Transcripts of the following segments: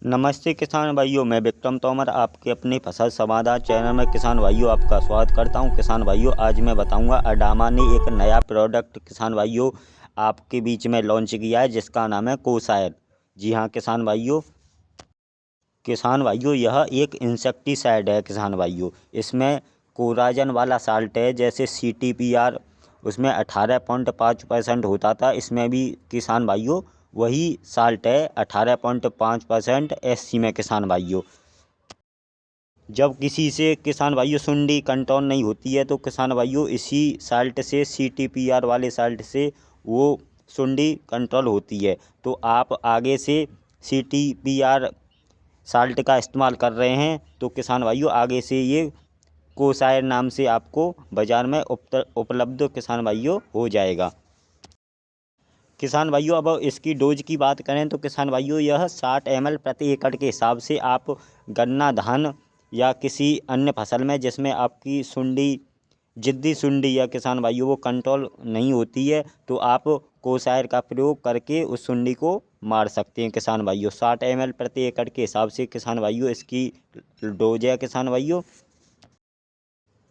नमस्ते किसान भाइयों, मैं विक्रम तोमर आपके अपने फसल समाचार चैनल में किसान भाइयों आपका स्वागत करता हूं। किसान भाइयों, आज मैं बताऊंगा अडामा ने एक नया प्रोडक्ट किसान भाइयों आपके बीच में लॉन्च किया है, जिसका नाम है कोसायर। जी हां किसान भाइयों यह एक इंसेक्टिसाइड है किसान भाइयों। इसमें कोराजन वाला साल्ट है, जैसे CTPR उसमें 18.5% होता था, इसमें भी किसान भाइयों वही साल्ट है 18.5% SC में किसान भाइयों। जब किसी से किसान भाइयों सुंडी कंट्रोल नहीं होती है तो किसान भाइयों इसी साल्ट से CTPR वाले साल्ट से वो सुंडी कंट्रोल होती है। तो आप आगे से CTPR साल्ट का इस्तेमाल कर रहे हैं तो किसान भाइयों आगे से ये कोसायर नाम से आपको बाज़ार में उपलब्ध किसान भाइयों हो जाएगा। किसान भाइयों अब इसकी डोज की बात करें तो किसान भाइयों यह 60 ml प्रति एकड़ के हिसाब से आप गन्ना, धान या किसी अन्य फसल में जिसमें आपकी सुंडी, जिद्दी सुंडी या किसान भाइयों वो कंट्रोल नहीं होती है, तो आप कोसायर का प्रयोग करके उस सुंडी को मार सकते हैं किसान भाइयों। 60 ml प्रति एकड़ के हिसाब से किसान भाइयों इसकी डोज है।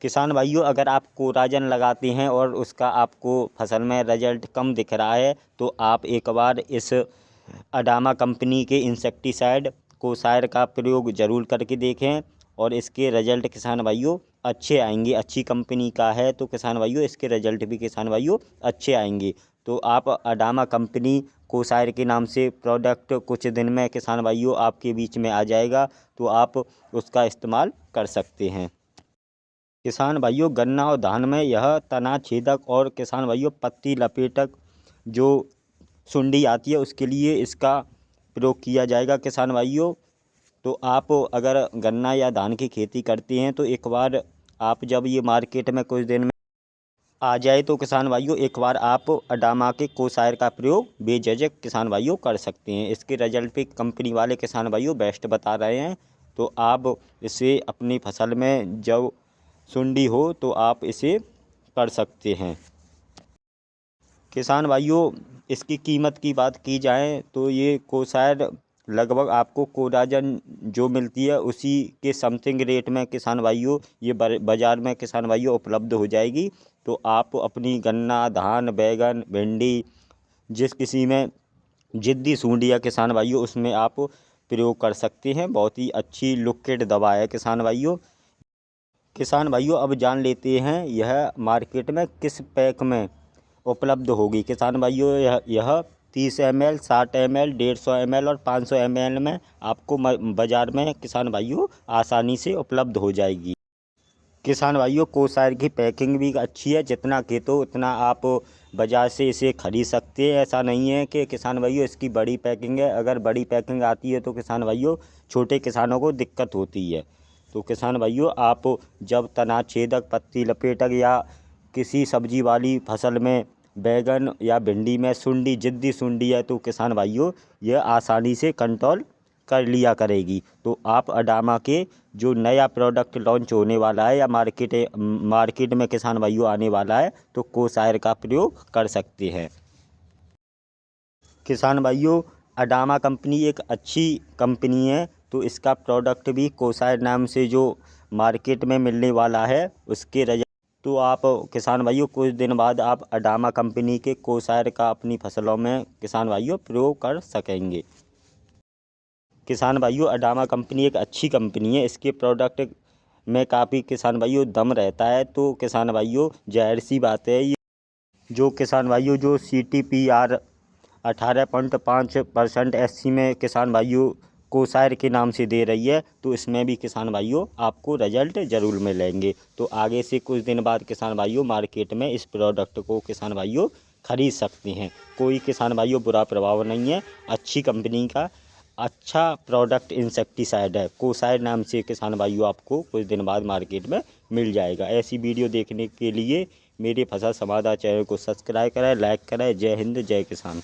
किसान भाइयों अगर आप कोराजन लगाते हैं और उसका आपको फसल में रिजल्ट कम दिख रहा है तो आप एक बार इस अडामा कंपनी के इंसेक्टिसाइड कोसायर का प्रयोग ज़रूर करके देखें और इसके रिजल्ट किसान भाइयों अच्छे आएंगे। अच्छी कंपनी का है तो किसान भाइयों इसके रिजल्ट भी किसान भाइयों अच्छे आएंगे। तो आप अडामा कंपनी कोसायर के नाम से प्रोडक्ट कुछ दिन में किसान भाइयों आपके बीच में आ जाएगा, तो आप उसका इस्तेमाल कर सकते हैं। किसान भाइयों गन्ना और धान में यह तना छेदक और किसान भाइयों पत्ती लपेटक जो सुंडी आती है उसके लिए इसका प्रयोग किया जाएगा किसान भाइयों। तो आप अगर गन्ना या धान की खेती करते हैं तो एक बार आप जब ये मार्केट में कुछ दिन में आ जाए तो किसान भाइयों एक बार आप अडामा के कोसायर का प्रयोग बेझिझक किसान भाइयों कर सकते हैं। इसके रिजल्ट पे कंपनी वाले किसान भाइयों बेस्ट बता रहे हैं, तो आप इसे अपनी फसल में जब सुंडी हो तो आप इसे कर सकते हैं। किसान भाइयों इसकी कीमत की बात की जाए तो ये कोसायर लगभग आपको कोराजन जो मिलती है उसी के समथिंग रेट में किसान भाइयों ये बाज़ार में किसान भाइयों उपलब्ध हो जाएगी। तो आप अपनी गन्ना, धान, बैगन, भिंडी जिस किसी में जिद्दी सूंडी या किसान भाइयों उसमें आप प्रयोग कर सकते हैं। बहुत ही अच्छी लिक्विड दवा है किसान भाइयों। किसान भाइयों अब जान लेते हैं यह मार्केट में किस पैक में उपलब्ध होगी। किसान भाइयों यह 30 ml, 60 ml, 150 ml और 500 ml में आपको बाज़ार में किसान भाइयों आसानी से उपलब्ध हो जाएगी। किसान भाइयों कोसायर की पैकिंग भी अच्छी है, जितना खेतो उतना आप बाज़ार से इसे खरीद सकते हैं। ऐसा नहीं है कि किसान भाइयों इसकी बड़ी पैकिंग है, अगर बड़ी पैकिंग आती है तो किसान भाइयों छोटे किसानों को दिक्कत होती है। तो किसान भाइयों आप जब तना छेदक, पत्ती लपेटक या किसी सब्जी वाली फसल में बैगन या भिंडी में सुंडी, जिद्दी सुंडी है तो किसान भाइयों यह आसानी से कंट्रोल कर लिया करेगी। तो आप अडामा के जो नया प्रोडक्ट लॉन्च होने वाला है या मार्केट में किसान भाइयों आने वाला है तो कोसायर का प्रयोग कर सकते हैं। किसान भाइयों अडामा कंपनी एक अच्छी कंपनी है, तो इसका प्रोडक्ट भी कोसायर नाम से जो मार्केट में मिलने वाला है उसके रिजल्ट तो आप किसान भाइयों कुछ दिन बाद आप अडामा कंपनी के कोसायर का अपनी फसलों में किसान भाइयों प्रयोग कर सकेंगे। किसान भाइयों अडामा कंपनी एक अच्छी कंपनी है, इसके प्रोडक्ट में काफ़ी किसान भाइयों दम रहता है। तो किसान भाइयों जाहिर सी बात है ये जो किसान भाइयों जो CTPR 18.5% SC में किसान भाइयों कोसायर के नाम से दे रही है, तो इसमें भी किसान भाइयों आपको रिजल्ट ज़रूर मिलेंगे। तो आगे से कुछ दिन बाद किसान भाइयों मार्केट में इस प्रोडक्ट को किसान भाइयों खरीद सकते हैं। कोई किसान भाइयों बुरा प्रभाव नहीं है, अच्छी कंपनी का अच्छा प्रोडक्ट इंसेक्टिसाइड है। कोसायर नाम से किसान भाइयों आपको कुछ दिन बाद मार्केट में मिल जाएगा। ऐसी वीडियो देखने के लिए मेरे फसल समाचार चैनल को सब्सक्राइब करें, लाइक करें। जय हिंद, जय किसान।